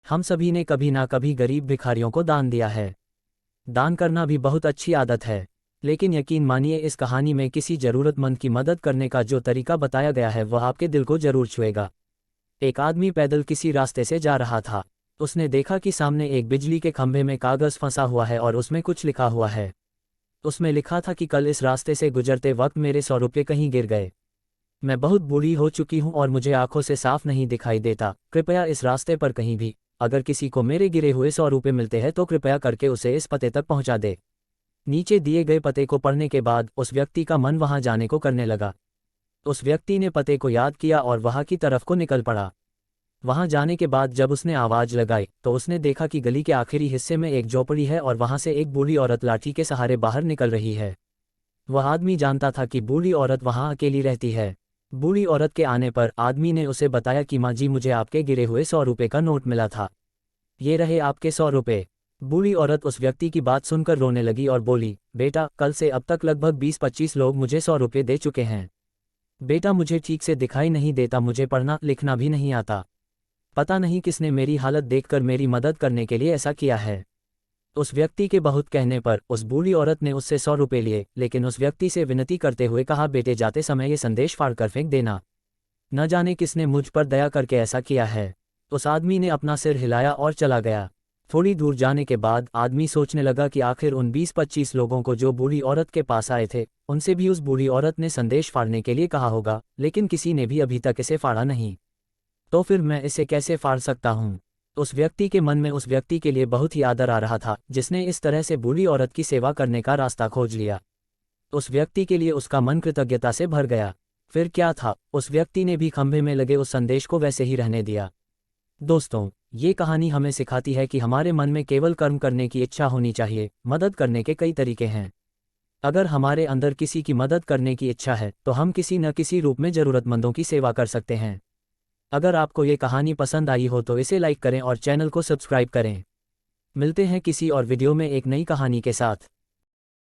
हम सभी ने कभी ना कभी गरीब भिखारियों को दान दिया है। दान करना भी बहुत अच्छी आदत है, लेकिन यकीन मानिए इस कहानी में किसी ज़रूरतमंद की मदद करने का जो तरीका बताया गया है वह आपके दिल को जरूर छुएगा। एक आदमी पैदल किसी रास्ते से जा रहा था। उसने देखा कि सामने एक बिजली के खंभे में कागज़ फंसा हुआ है और उसमें कुछ लिखा हुआ है। उसमें लिखा था कि कल इस रास्ते से गुजरते वक्त मेरे 100 रुपये कहीं गिर गए। मैं बहुत बूढ़ी हो चुकी हूँ और मुझे आंखों से साफ नहीं दिखाई देता। कृपया इस रास्ते पर कहीं भी अगर किसी को मेरे गिरे हुए 100 रुपये मिलते हैं तो कृपया करके उसे इस पते तक पहुंचा दे। नीचे दिए गए पते को पढ़ने के बाद उस व्यक्ति का मन वहां जाने को करने लगा। उस व्यक्ति ने पते को याद किया और वहां की तरफ को निकल पड़ा। वहां जाने के बाद जब उसने आवाज लगाई तो उसने देखा कि गली के आखिरी हिस्से में एक झोपड़ी है और वहां से एक बूढ़ी औरत लाठी के सहारे बाहर निकल रही है। वह आदमी जानता था कि बूढ़ी औरत वहां अकेली रहती है। बूढ़ी औरत के आने पर आदमी ने उसे बताया कि माँ जी, मुझे आपके गिरे हुए 100 रुपये का नोट मिला था। ये रहे आपके 100 रुपये। बूढ़ी औरत उस व्यक्ति की बात सुनकर रोने लगी और बोली, बेटा, कल से अब तक लगभग 20-25 लोग मुझे 100 रुपये दे चुके हैं। बेटा, मुझे ठीक से दिखाई नहीं देता, मुझे पढ़ना लिखना भी नहीं आता। पता नहीं किसने मेरी हालत देखकर मेरी मदद करने के लिए ऐसा किया है। उस व्यक्ति के बहुत कहने पर उस बूढ़ी औरत ने उससे 100 रुपये लिए, लेकिन उस व्यक्ति से विनती करते हुए कहा, बेटे, जाते समय ये संदेश फाड़ कर फेंक देना। न जाने किसने मुझ पर दया करके ऐसा किया है। उस आदमी ने अपना सिर हिलाया और चला गया। थोड़ी दूर जाने के बाद आदमी सोचने लगा कि आखिर उन 20-25 लोगों को जो बूढ़ी औरत के पास आए थे, उनसे भी उस बूढ़ी औरत ने संदेश फाड़ने के लिए कहा होगा, लेकिन किसी ने भी अभी तक इसे फाड़ा नहीं। तो फिर मैं इसे कैसे फाड़ सकता हूँ? उस व्यक्ति के मन में उस व्यक्ति के लिए बहुत ही आदर आ रहा था जिसने इस तरह से बूढ़ी औरत की सेवा करने का रास्ता खोज लिया। उस व्यक्ति के लिए उसका मन कृतज्ञता से भर गया। फिर क्या था, उस व्यक्ति ने भी खंभे में लगे उस संदेश को वैसे ही रहने दिया। दोस्तों, ये कहानी हमें सिखाती है कि हमारे मन में केवल कर्म करने की इच्छा होनी चाहिए। मदद करने के कई तरीके हैं। अगर हमारे अंदर किसी की मदद करने की इच्छा है तो हम किसी न किसी रूप में ज़रूरतमंदों की सेवा कर सकते हैं। अगर आपको ये कहानी पसंद आई हो तो इसे लाइक करें और चैनल को सब्सक्राइब करें। मिलते हैं किसी और वीडियो में एक नई कहानी के साथ।